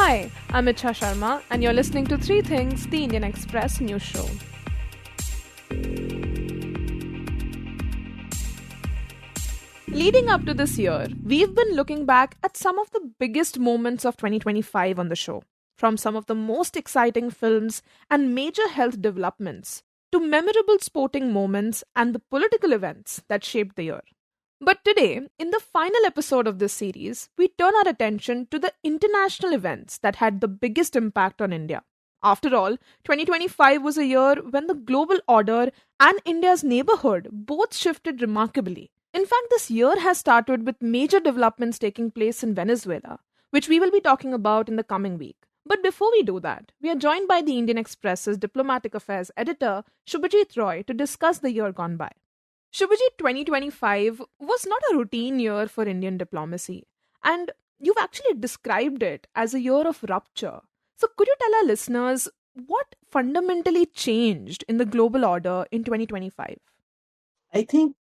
Hi, I'm Ichha Sharma, and you're listening to Three Things, the Indian Express news show. Leading up to this year, we've been looking back at some of the biggest moments of 2025 on the show. From some of the most exciting films and major health developments, to memorable sporting moments and the political events that shaped the year. But today, in the final episode of this series, we turn our attention to the international events that had the biggest impact on India. After all, 2025 was a year when the global order and India's neighbourhood both shifted remarkably. In fact, this year has started with major developments taking place in Venezuela, which we will be talking about in the coming week. But before we do that, we are joined by the Indian Express's diplomatic affairs editor, Shubhajit Roy, to discuss the year gone by. Shubhajit, 2025 was not a routine year for Indian diplomacy, and you've actually described it as a year of rupture. So, could you tell our listeners what fundamentally changed in the global order in 2025? I think,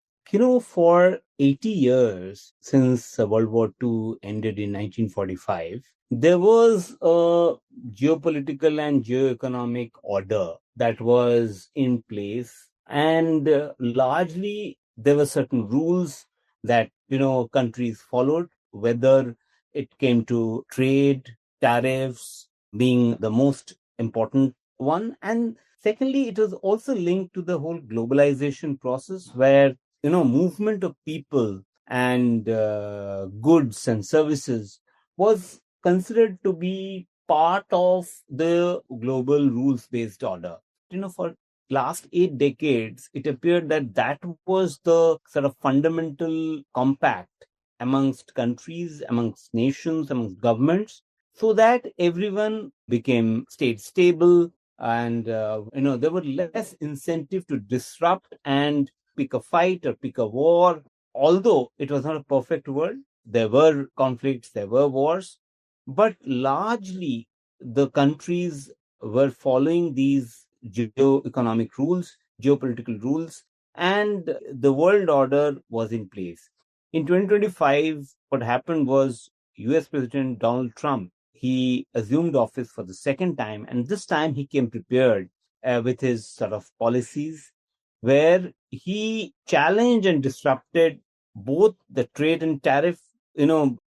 for 80 years since World War II ended in 1945, there was a geopolitical and geoeconomic order that was in place. And largely, there were certain rules that, countries followed, whether it came to trade, tariffs being the most important one. And secondly, it was also linked to the whole globalization process where, movement of people and goods and services was considered to be part of the global rules-based order. For last 8 decades, it appeared that was the sort of fundamental compact amongst countries, amongst nations, amongst governments, so that everyone stayed stable, and there were less incentive to disrupt and pick a fight or pick a war. Although it was not a perfect world, there were conflicts, there were wars, but largely the countries were following these geo-economic rules, geopolitical rules, and the world order was in place. In 2025, what happened was US President Donald Trump, he assumed office for the second time, and this time he came prepared with his sort of policies, where he challenged and disrupted both the trade and tariff,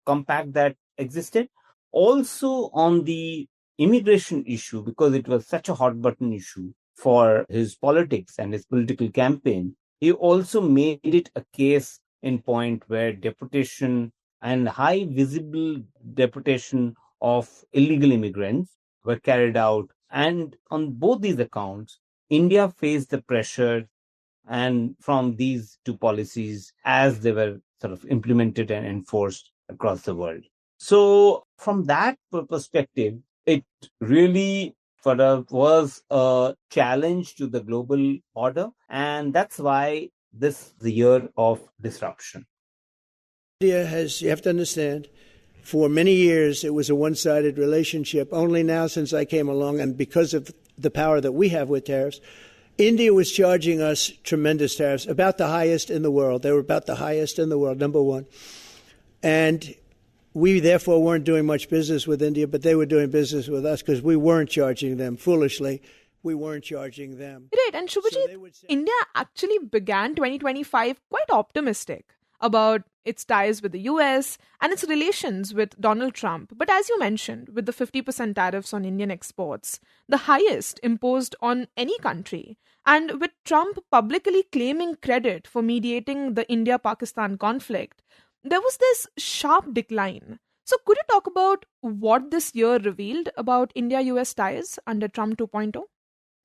compact that existed, also on the immigration issue, because it was such a hot button issue for his politics and his political campaign. He also made it a case in point where deportation and high visible deportation of illegal immigrants were carried out. And on both these accounts, India faced the pressure and from these two policies as they were sort of implemented and enforced across the world. So from that perspective, it really sort of was a challenge to the global order. And that's why this is the year of disruption. India you have to understand, for many years it was a one-sided relationship. Only now, since I came along, and because of the power that we have with tariffs, India was charging us tremendous tariffs, about the highest in the world. They were about the highest in the world, number one. And we, therefore, weren't doing much business with India, but they were doing business with us because we weren't charging them. Foolishly, we weren't charging them. Right, and Shubhajit, India actually began 2025 quite optimistic about its ties with the US and its relations with Donald Trump. But as you mentioned, with the 50% tariffs on Indian exports, the highest imposed on any country, and with Trump publicly claiming credit for mediating the India-Pakistan conflict, there was this sharp decline. So could you talk about what this year revealed about India-US ties under Trump 2.0?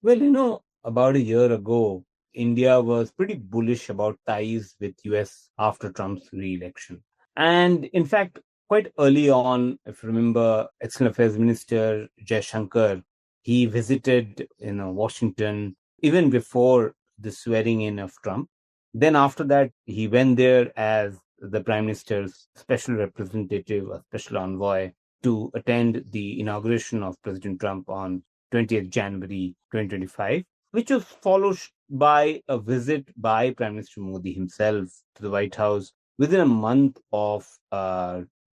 Well, about a year ago, India was pretty bullish about ties with US after Trump's re-election. And in fact, quite early on, if you remember, External Affairs Minister Shashank, he visited Washington even before the swearing in of Trump. Then after that, he went there as the Prime Minister's special representative, a special envoy, to attend the inauguration of President Trump on 20th January 2025, which was followed by a visit by Prime Minister Modi himself to the White House within a month of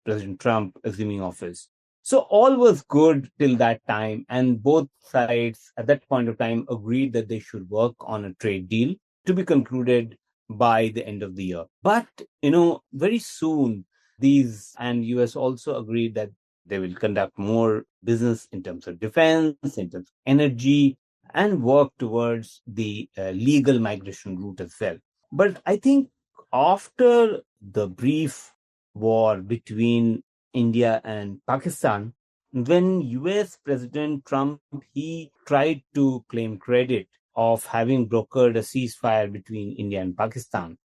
President Trump assuming office. So all was good till that time, and both sides at that point of time agreed that they should work on a trade deal to be concluded by the end of the year. But, very soon, these and US also agreed that they will conduct more business in terms of defense, in terms of energy, and work towards the legal migration route as well. But I think after the brief war between India and Pakistan, when US President Trump, he tried to claim credit of having brokered a ceasefire between India and Pakistan.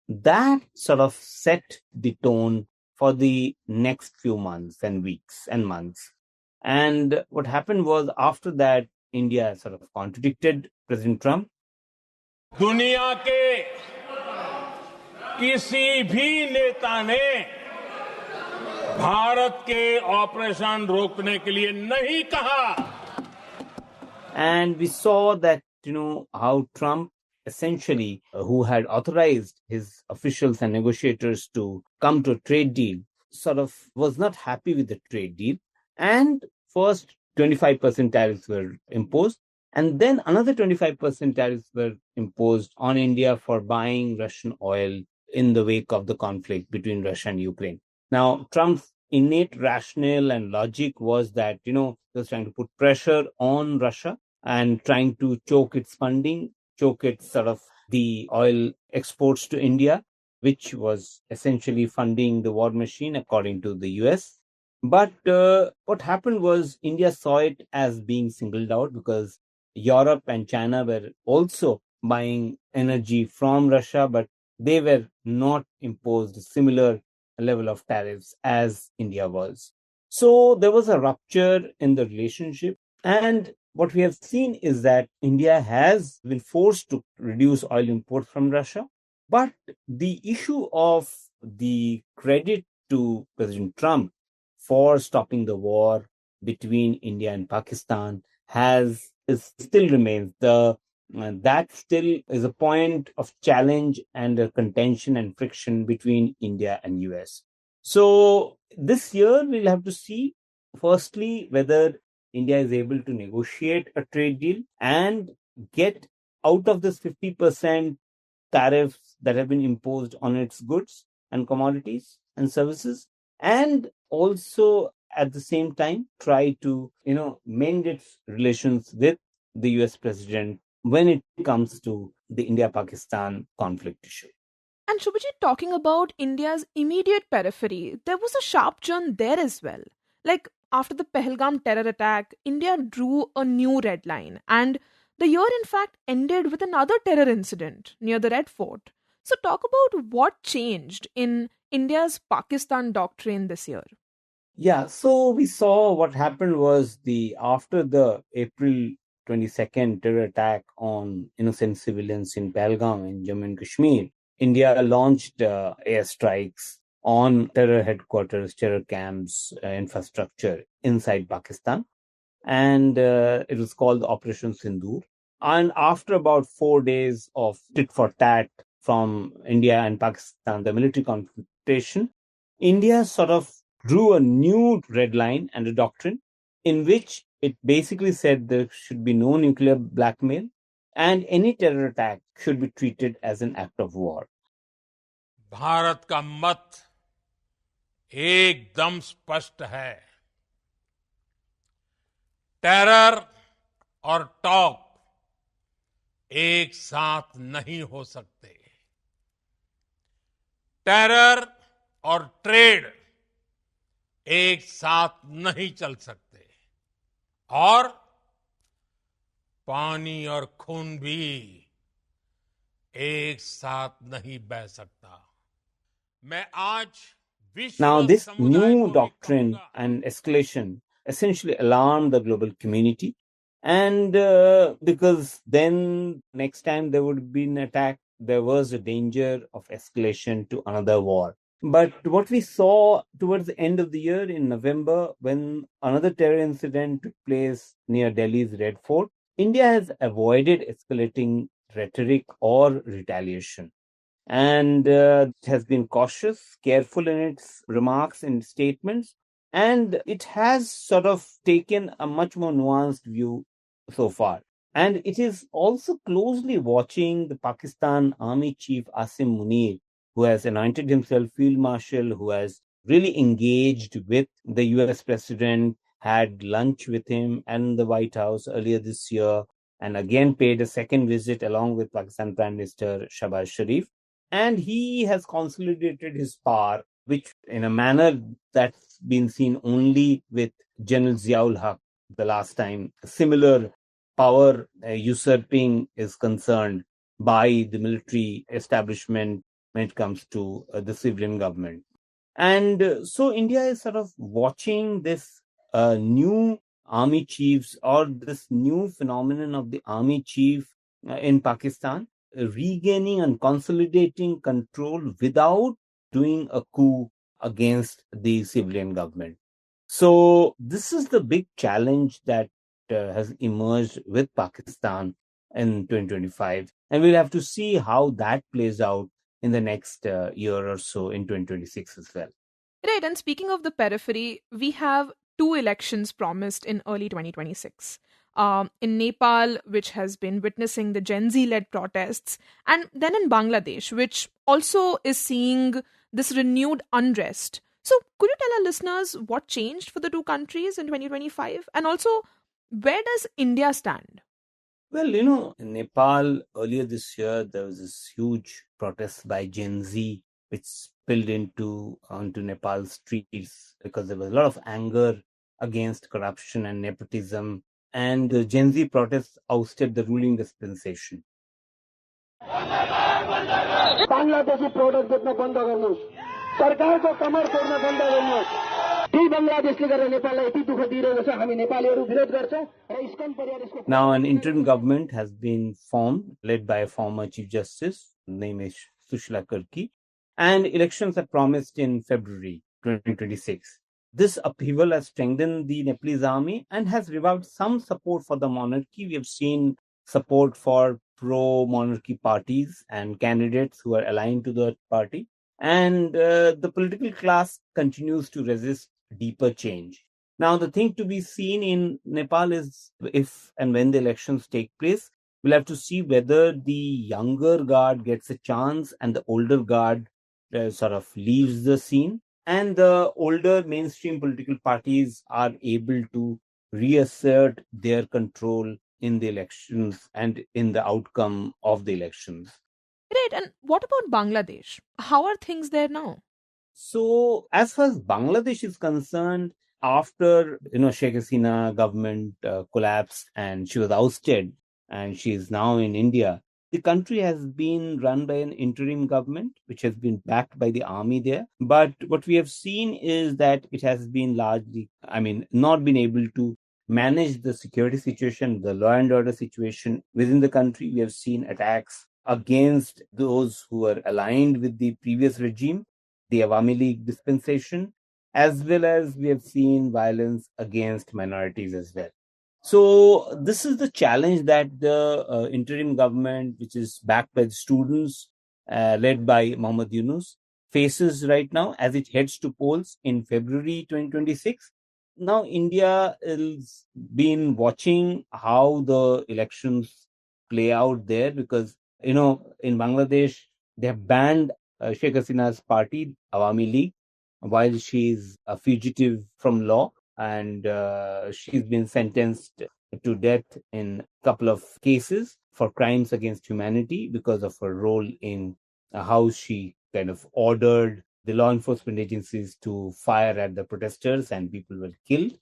That sort of set the tone for the next few months and weeks and months. And what happened was, after that, India sort of contradicted President Trump. दुनिया के किसी भी नेता ने भारत के operation रोकने के लिए नहीं कहा. And we saw that, how Trump essentially, who had authorized his officials and negotiators to come to a trade deal, sort of was not happy with the trade deal. And first 25% tariffs were imposed. And then another 25% tariffs were imposed on India for buying Russian oil in the wake of the conflict between Russia and Ukraine. Now, Trump's innate rationale and logic was that, he was trying to put pressure on Russia and trying to choke its funding, choke its sort of the oil exports to India, which was essentially funding the war machine, according to the US. But what happened was, India saw it as being singled out because Europe and China were also buying energy from Russia, but they were not imposed a similar level of tariffs as India was. So there was a rupture in the relationship. And what we have seen is that India has been forced to reduce oil imports from Russia. But the issue of the credit to President Trump for stopping the war between India and Pakistan still remains. That still is a point of challenge and a contention and friction between India and US. So this year we'll have to see, firstly, whether India is able to negotiate a trade deal and get out of this 50% tariffs that have been imposed on its goods and commodities and services, and also at the same time try to mend its relations with the US president when it comes to the India-Pakistan conflict issue. And Shubhajit, talking about India's immediate periphery, there was a sharp churn there as well. Like after the Pahalgam terror attack, India drew a new red line, and the year in fact ended with another terror incident near the Red Fort. So talk about what changed in India's Pakistan doctrine this year. Yeah, so we saw what happened was, after the April 22nd terror attack on innocent civilians in Pahalgam in Jammu and Kashmir, India launched airstrikes on terror headquarters, terror camps, infrastructure inside Pakistan. And it was called Operation Sindoor. And after about 4 days of tit for tat from India and Pakistan, the military confrontation, India sort of drew a new red line and a doctrine in which it basically said there should be no nuclear blackmail and any terror attack should be treated as an act of war. Bharat का मत एकदम स्पष्ट है. Terror और talk एक साथ नहीं हो सकते. टेरर और ट्रेड एक साथ नहीं चल सकते. और पानी और खून भी एक साथ नहीं बह सकता. मैं आज Now, this new doctrine and escalation essentially alarmed the global community. And because then next time there would be an attack, there was a danger of escalation to another war. But what we saw towards the end of the year in November, when another terror incident took place near Delhi's Red Fort, India has avoided escalating rhetoric or retaliation. And it has been cautious, careful in its remarks and statements, And it has sort of taken a much more nuanced view so far. And it is also closely watching the Pakistan Army Chief Asim Munir, who has anointed himself Field Marshal, who has really engaged with the US President, had lunch with him and the White House earlier this year, and again paid a second visit along with Pakistan Prime Minister Shahbaz Sharif. And he has consolidated his power, which in a manner that's been seen only with General Ziaul Haq the last time. Similar power usurping is concerned by the military establishment when it comes to the civilian government. And so India is sort of watching this new army chiefs or this new phenomenon of the army chief in Pakistan regaining and consolidating control without doing a coup against the civilian government. So this is the big challenge that has emerged with Pakistan in 2025, and we'll have to see how that plays out in the next year or so in 2026 as well. Right, and speaking of the periphery, we have two elections promised in early 2026. In Nepal, which has been witnessing the Gen Z led protests, and then in Bangladesh, which also is seeing this renewed unrest. So, could you tell our listeners what changed for the two countries in 2025? And also, where does India stand? Well, in Nepal earlier this year, there was this huge protest by Gen Z, which spilled onto Nepal streets because there was a lot of anger against corruption and nepotism. And the Gen Z protests ousted the ruling dispensation. Bangladeshi product बेच्न बन्द गर्नुहोस् सरकारको कमर तोड्न बन्द गर्नुहोस् ती बङ्गलादेशले गरेर नेपाललाई यति दुःख दिइरहेको छ हामी नेपालीहरू विरोध गर्छौं र इस्कन परिवार यसको Now an interim government has been formed led by a former chief justice named is Sushila Karki, and elections are promised in February 2026. This upheaval has strengthened the Nepalese army and has revived some support for the monarchy. We have seen support for pro-monarchy parties and candidates who are aligned to the party. And the political class continues to resist deeper change. Now, the thing to be seen in Nepal is if and when the elections take place, we'll have to see whether the younger guard gets a chance and the older guard sort of leaves the scene, and the older mainstream political parties are able to reassert their control in the elections and in the outcome of the elections. Right, and what about Bangladesh? How are things there now? So, as far as Bangladesh is concerned, after Sheikh Hasina government collapsed and she was ousted, and she is now in India, the country has been run by an interim government, which has been backed by the army there. But what we have seen is that it has been largely, not been able to manage the security situation, the law and order situation within the country. We have seen attacks against those who are aligned with the previous regime, the Awami League dispensation, as well as we have seen violence against minorities as well. So this is the challenge that the interim government, which is backed by the students, led by Mohammad Yunus, faces right now as it heads to polls in February 2026. Now, India has been watching how the elections play out there because, in Bangladesh, they have banned Sheikh Hasina's party, Awami League, while she's a fugitive from law, and she's been sentenced to death in a couple of cases for crimes against humanity because of her role in how she kind of ordered the law enforcement agencies to fire at the protesters and people were killed.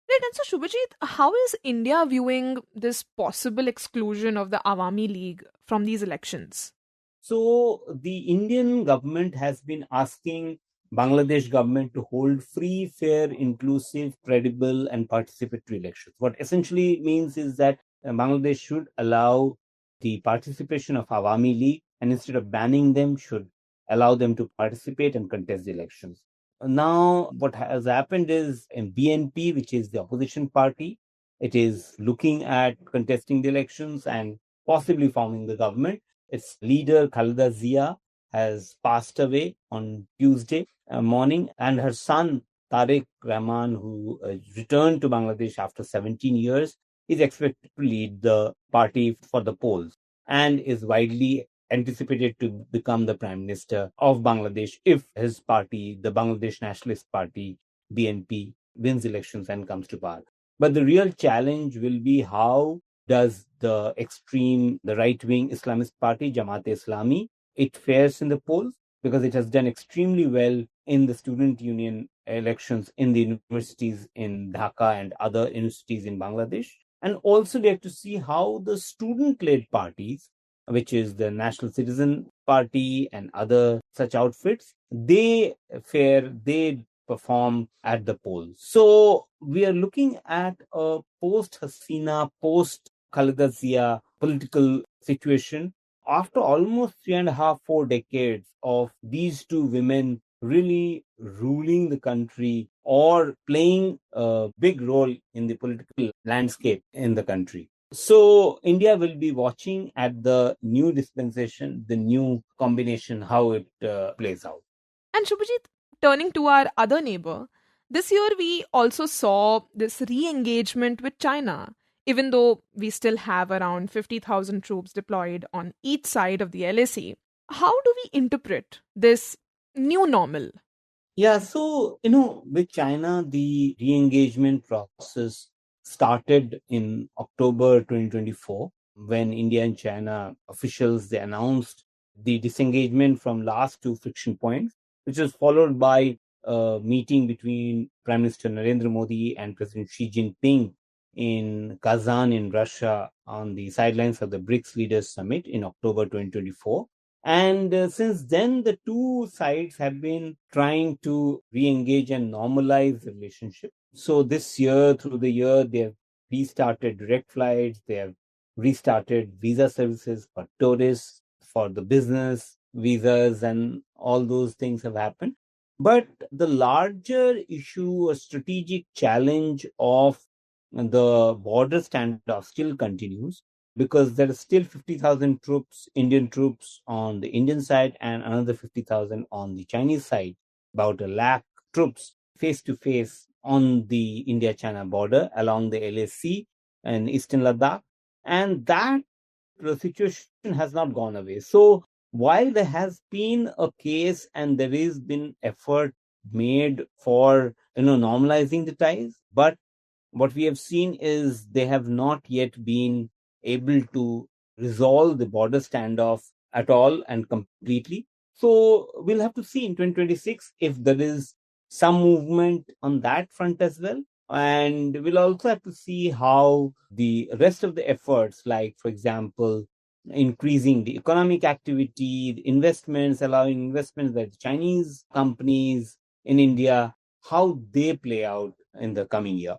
Right, and so Shubhajit, how is India viewing this possible exclusion of the Awami League from these elections? So the Indian government has been asking Bangladesh government to hold free, fair, inclusive, credible, and participatory elections. What essentially means is that Bangladesh should allow the participation of Awami League, and instead of banning them, should allow them to participate and contest the elections. Now, what has happened is in BNP, which is the opposition party, it is looking at contesting the elections and possibly forming the government. Its leader, Khalida Zia, has passed away on Tuesday morning, and her son, Tariq Rahman, who returned to Bangladesh after 17 years, is expected to lead the party for the polls and is widely anticipated to become the Prime Minister of Bangladesh if his party, the Bangladesh Nationalist Party, BNP, wins elections and comes to power. But the real challenge will be how does the right-wing Islamist party, Jamaat-e-Islami, it fares in the polls because it has done extremely well in the student union elections in the universities in Dhaka and other universities in Bangladesh. And also they have to see how the student-led parties, which is the National Citizen Party and other such outfits, they perform at the polls. So we are looking at a post-Hasina, post-Khaleda Zia political situation after almost 3.5, 4 decades of these two women really ruling the country or playing a big role in the political landscape in the country. So India will be watching at the new dispensation, the new combination, how it plays out. And Shubhajit, turning to our other neighbor, this year we also saw this re engagement with China, even though we still have around 50,000 troops deployed on each side of the LAC. How do we interpret this new normal? Yeah, so, with China, the re engagement process started in October 2024 when India and China officials they announced the disengagement from last two friction points, which was followed by a meeting between Prime Minister Narendra Modi and President Xi Jinping in Kazan in Russia on the sidelines of the BRICS Leaders Summit in October 2024. And since then, the two sides have been trying to re-engage and normalize the relationship. So this year, through the year, they have restarted direct flights. They have restarted visa services for tourists, for the business visas, and all those things have happened. But the larger issue, a strategic challenge of the border standoff still continues because there are still 50,000 troops, Indian troops on the Indian side and another 50,000 on the Chinese side, about 1 lakh troops face to face on the India-China border along the LAC and Eastern Ladakh. And that situation has not gone away. So while there has been a case and there has been effort made for normalizing the ties, but what we have seen is they have not yet been able to resolve the border standoff at all and completely. So we'll have to see in 2026 if there is some movement on that front as well. And we'll also have to see how the rest of the efforts, like, for example, increasing the economic activity, the investments, allowing investments by the Chinese companies in India, how they play out in the coming year.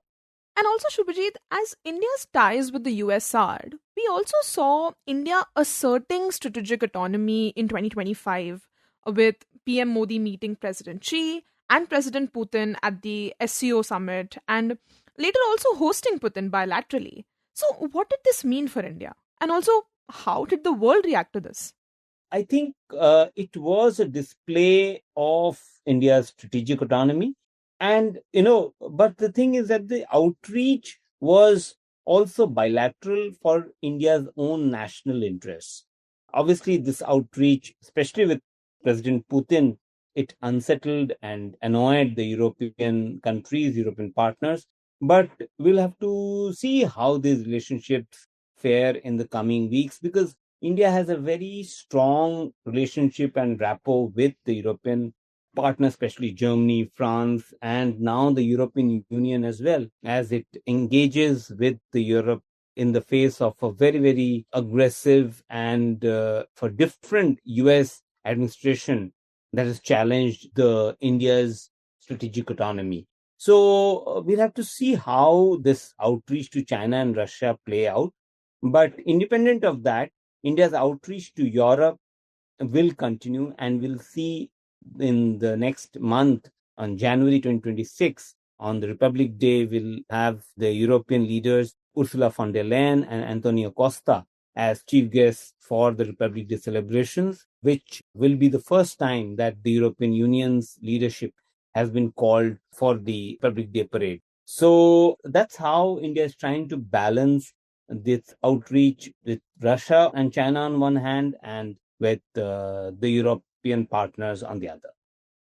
And also, Shubhajit, as India's ties with the US soared, we also saw India asserting strategic autonomy in 2025 with PM Modi meeting President Xi and President Putin at the SCO summit and later also hosting Putin bilaterally. So, what did this mean for India? And also, how did the world react to this? I think it was a display of India's strategic autonomy. And, but the thing is that the outreach was also bilateral for India's own national interests. Obviously, this outreach, especially with President Putin, it unsettled and annoyed the European countries, European partners. But we'll have to see how these relationships fare in the coming weeks because India has a very strong relationship and rapport with the European partners, especially Germany, France, and now the European Union as well, as it engages with the Europe in the face of a very, very aggressive and for different US administration that has challenged the India's strategic autonomy. So we'll have to see how this outreach to China and Russia play out. But independent of that, India's outreach to Europe will continue, and we'll see in the next month on January 2026, on the Republic Day, we'll have the European leaders Ursula von der Leyen and Antonio Costa as chief guests for the Republic Day celebrations, which will be the first time that the European Union's leadership has been called for the Republic Day parade. So that's how India is trying to balance this outreach with Russia and China on one hand, and with the European partners on the other.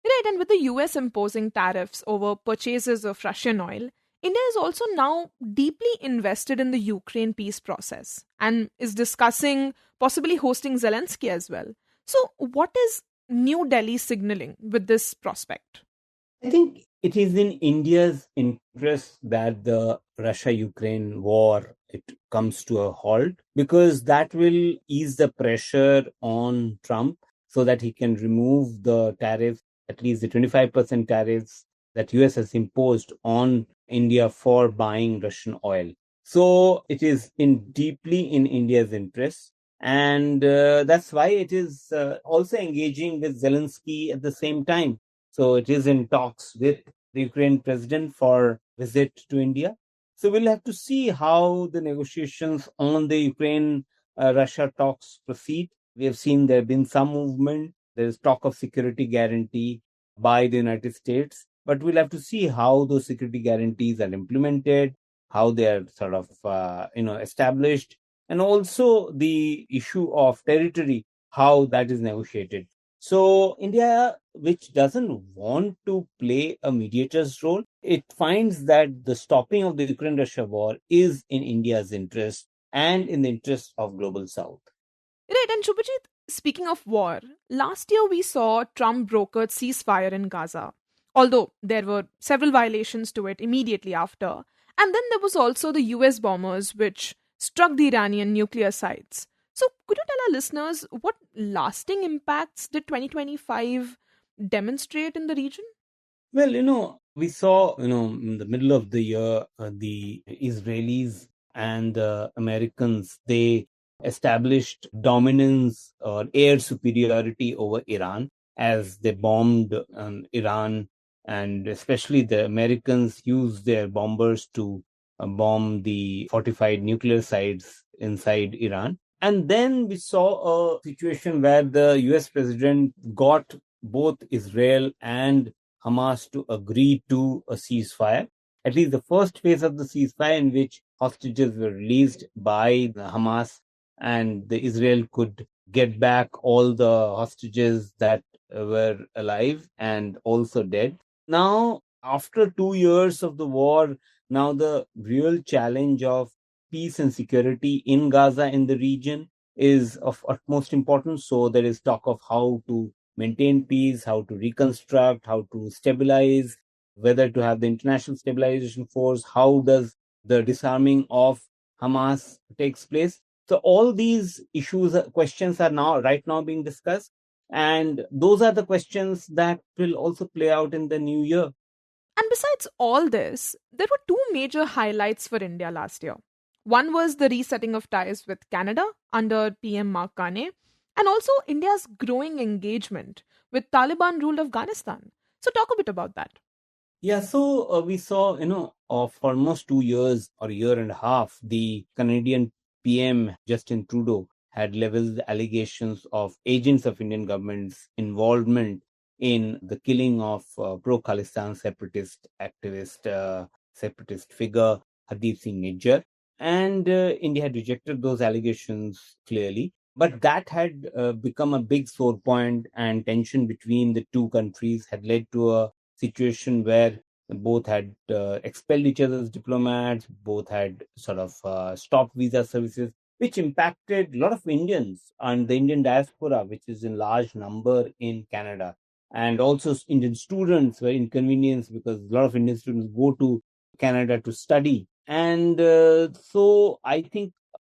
Right, and with the US imposing tariffs over purchases of Russian oil, India is also now deeply invested in the Ukraine peace process and is discussing possibly hosting Zelensky as well. So, what is New Delhi signaling with this prospect? I think it is in India's interest that the Russia-Ukraine war it comes to a halt, because that will ease the pressure on Trump so that he can remove the tariffs, at least the 25% tariffs that US has imposed on India for buying Russian oil. So it is deeply in India's interest. And that's why it is also engaging with Zelensky at the same time. So it is in talks with the Ukraine president for visit to India. So we'll have to see how the negotiations on the Ukraine-Russia talks proceed. We have seen there have been some movement. There is talk of security guarantee by the United States, but we'll have to see how those security guarantees are implemented, how they are sort of established, and also the issue of territory, how that is negotiated. So India, which doesn't want to play a mediator's role, it finds that the stopping of the Ukraine-Russia war is in India's interest and in the interest of global South. Right, and Shubhajit, speaking of war, last year we saw Trump brokered ceasefire in Gaza, although there were several violations to it immediately after. And then there was also the US bombers which struck the Iranian nuclear sites. So, could you tell our listeners what lasting impacts did 2025 demonstrate in the region? Well, we saw, in the middle of the year, the Israelis and the Americans, they established dominance or air superiority over Iran as they bombed Iran, and especially the Americans used their bombers to bomb the fortified nuclear sites inside Iran. And then we saw a situation where the US president got both Israel and Hamas to agree to a ceasefire, at least the first phase of the ceasefire, in which hostages were released by the Hamas, and the Israel could get back all the hostages that were alive and also dead. Now, after 2 years of the war, now the real challenge of peace and security in Gaza, in the region, is of utmost importance. So there is talk of how to maintain peace, how to reconstruct, how to stabilize, whether to have the international stabilization force, how does the disarming of Hamas takes place. So all these issues, questions are right now being discussed. And those are the questions that will also play out in the new year. And besides all this, there were two major highlights for India last year. One was the resetting of ties with Canada under PM Mark Carney, and also India's growing engagement with Taliban ruled Afghanistan. So, talk a bit about that. Yeah, so we saw, for almost 2 years or a year and a half, the Canadian PM Justin Trudeau had leveled allegations of agents of Indian government's involvement in the killing of pro-Khalistan separatist activist, separatist figure Hardeep Singh Nijjar. And India had rejected those allegations clearly. But that had become a big sore point, and tension between the two countries had led to a situation where both had expelled each other's diplomats, both had sort of stopped visa services, which impacted a lot of Indians and the Indian diaspora, which is in large number in Canada. And also Indian students were inconvenienced because a lot of Indian students go to Canada to study. And so I think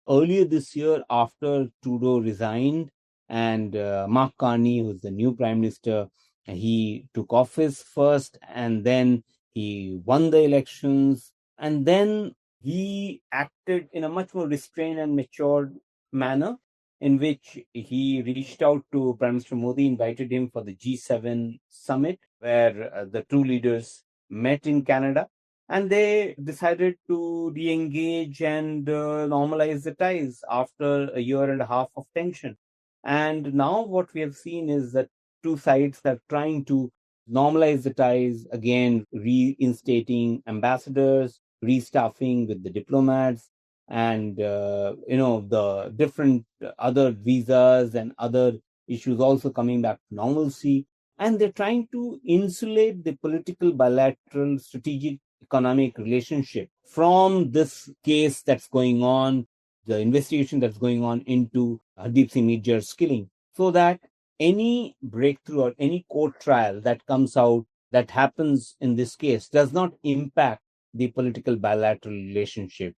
earlier this year, after Trudeau resigned and Mark Carney, who's the new prime minister, he took office first, and then he won the elections, and then he acted in a much more restrained and matured manner, in which he reached out to Prime Minister Modi, invited him for the G7 summit, where the two leaders met in Canada, and they decided to re-engage and normalize the ties after a year and a half of tension. And now what we have seen is that two sides are trying to normalize the ties, again, reinstating ambassadors, restaffing with the diplomats, and the different other visas and other issues also coming back to normalcy. And they're trying to insulate the political, bilateral, strategic, economic relationship from this case that's going on, the investigation that's going on into Hardeep Singh Nijjar's killing, so that any breakthrough or any court trial that comes out that happens in this case does not impact the political bilateral relationship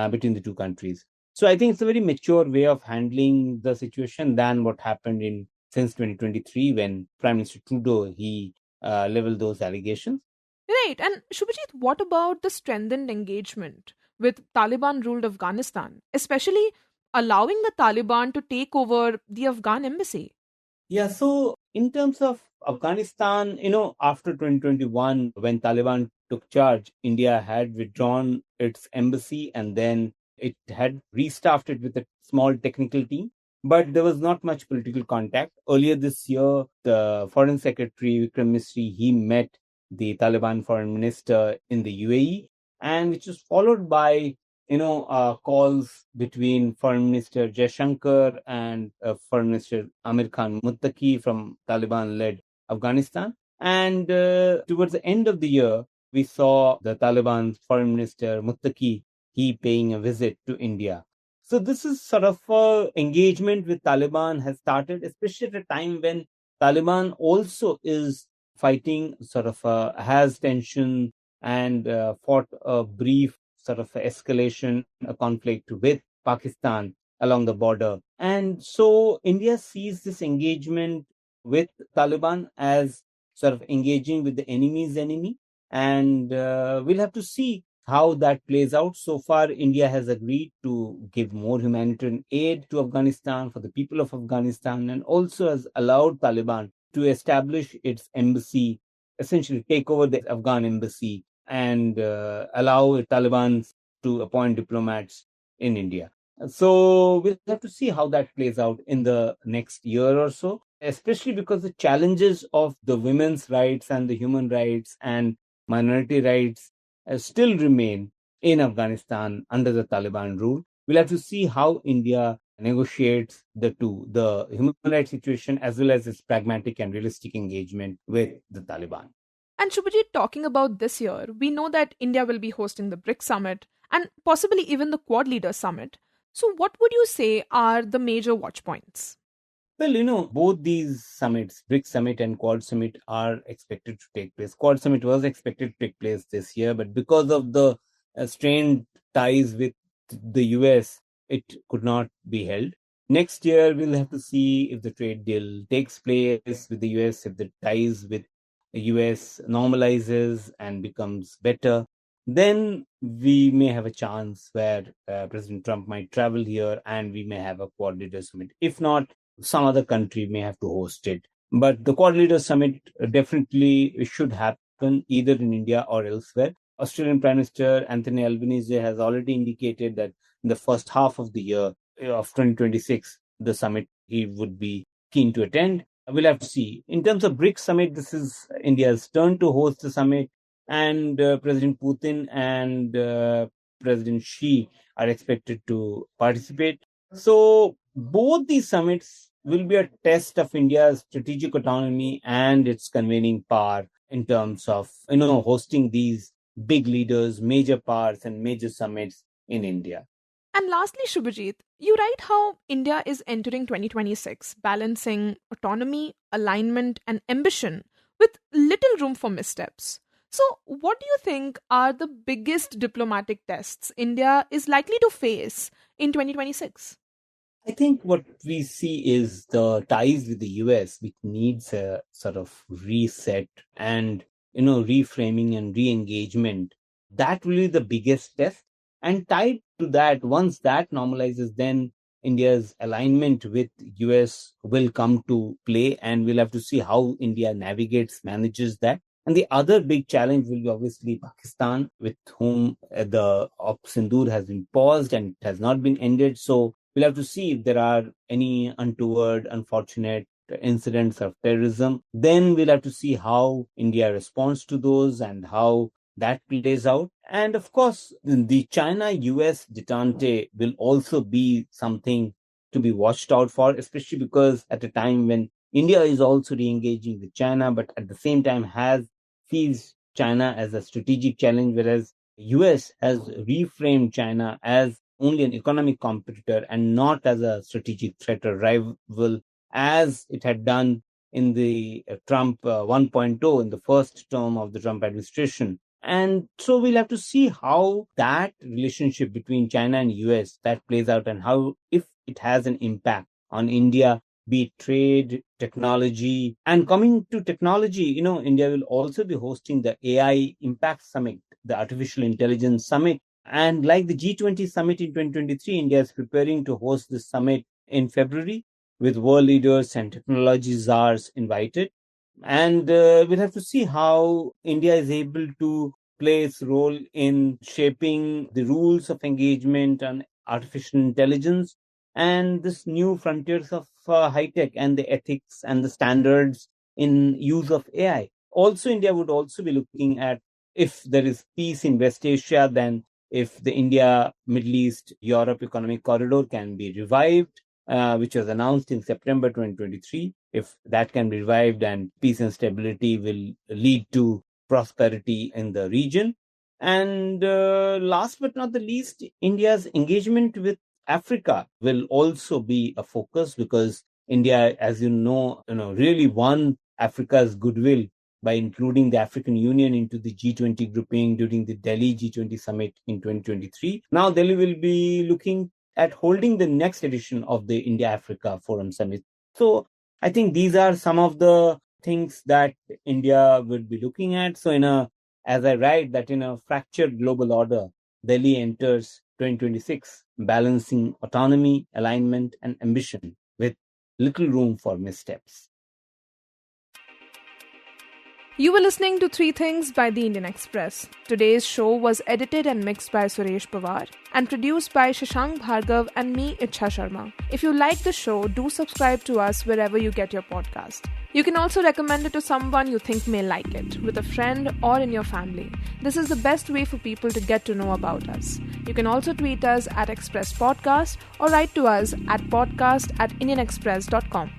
between the two countries. So I think it's a very mature way of handling the situation than what happened in since 2023 when Prime Minister Trudeau he leveled those allegations. Right. And Shubhajit, what about the strengthened engagement with Taliban ruled Afghanistan, especially allowing the Taliban to take over the Afghan embassy? Yeah, so in terms of Afghanistan, after 2021, when Taliban took charge, India had withdrawn its embassy and then it had restaffed it with a small technical team. But there was not much political contact. Earlier this year, the Foreign Secretary Vikram Misri, he met the Taliban foreign minister in the UAE, and which was followed by calls between Foreign Minister Jaishankar and Foreign Minister Amir Khan Muttaqi from Taliban-led Afghanistan. And towards the end of the year, we saw the Taliban Foreign Minister Muttaqi, he paying a visit to India. So this is sort of engagement with Taliban has started, especially at a time when Taliban also is fighting, sort of has tension and fought a brief sort of escalation, a conflict with Pakistan along the border. And so India sees this engagement with Taliban as sort of engaging with the enemy's enemy. And we'll have to see how that plays out. So far, India has agreed to give more humanitarian aid to Afghanistan for the people of Afghanistan, and also has allowed Taliban to establish its embassy, essentially take over the Afghan embassy and allow Taliban to appoint diplomats in India. So we'll have to see how that plays out in the next year or so, especially because the challenges of the women's rights and the human rights and minority rights still remain in Afghanistan under the Taliban rule. We'll have to see how India negotiates the two, the human rights situation as well as its pragmatic and realistic engagement with the Taliban. And Shubhajit, talking about this year, we know that India will be hosting the BRICS summit and possibly even the Quad Leaders Summit. So, what would you say are the major watch points? Well, both these summits, BRICS Summit and Quad Summit, are expected to take place. Quad Summit was expected to take place this year, but because of the strained ties with the US, it could not be held. Next year, we'll have to see if the trade deal takes place with the US, if the ties with the US normalizes and becomes better. Then we may have a chance where President Trump might travel here and we may have a Quad Leaders Summit. If not, some other country may have to host it. But the Quad Leaders Summit definitely should happen either in India or elsewhere. Australian Prime Minister Anthony Albanese has already indicated that in the first half of the year of 2026, the summit he would be keen to attend. We'll have to see. In terms of BRICS Summit, this is India's turn to host the summit, and President Putin and President Xi are expected to participate. So both these summits will be a test of India's strategic autonomy and its convening power in terms of hosting these big leaders, major powers, and major summits in India. And lastly, Shubhajit, you write how India is entering 2026, balancing autonomy, alignment, and ambition with little room for missteps. So, what do you think are the biggest diplomatic tests India is likely to face in 2026? I think what we see is the ties with the US, which needs a sort of reset and reframing and re-engagement. That will be the biggest test. And tied to that, once that normalizes, then India's alignment with US will come to play, and we'll have to see how India manages that. And the other big challenge will be obviously Pakistan, with whom the Op Sindoor has been paused and it has not been ended. So we'll have to see if there are any untoward, unfortunate incidents of terrorism. Then we'll have to see how India responds to those and how that plays out. And of course, the China-US detente will also be something to be watched out for, especially because at a time when India is also re-engaging with China, but at the same time sees China as a strategic challenge, whereas US has reframed China as only an economic competitor and not as a strategic threat or rival, as it had done in the Trump 1.0 in the first term of the Trump administration. And so we'll have to see how that relationship between China and US that plays out, and how, if it has an impact on India, be it trade, technology. And coming to technology, India will also be hosting the AI Impact Summit, the Artificial Intelligence Summit. And like the G20 Summit in 2023, India is preparing to host this summit in February with world leaders and technology czars invited. And we'll have to see how India is able to play its role in shaping the rules of engagement on artificial intelligence and this new frontiers of high tech, and the ethics and the standards in use of AI. Also, India would also be looking at, if there is peace in West Asia, then if the India, Middle East, Europe economic corridor can be revived, which was announced in September 2023. If that can be revived, and peace and stability will lead to prosperity in the region. And last but not the least, India's engagement with Africa will also be a focus, because India, as really won Africa's goodwill by including the African Union into the G20 grouping during the Delhi G20 summit in 2023. Now Delhi will be looking at holding the next edition of the India-Africa Forum Summit. So I think these are some of the things that India will be looking at. So as I write that in a fractured global order, Delhi enters 2026 balancing autonomy, alignment, and ambition with little room for missteps. You were listening to Three Things by The Indian Express. Today's show was edited and mixed by Suresh Pawar and produced by Shashank, Bhargava and me, Ichha Sharma. If you like the show, do subscribe to us wherever you get your podcast. You can also recommend it to someone you think may like it, with a friend or in your family. This is the best way for people to get to know about us. You can also tweet us at Express Podcast or write to us at podcast@indianexpress.com.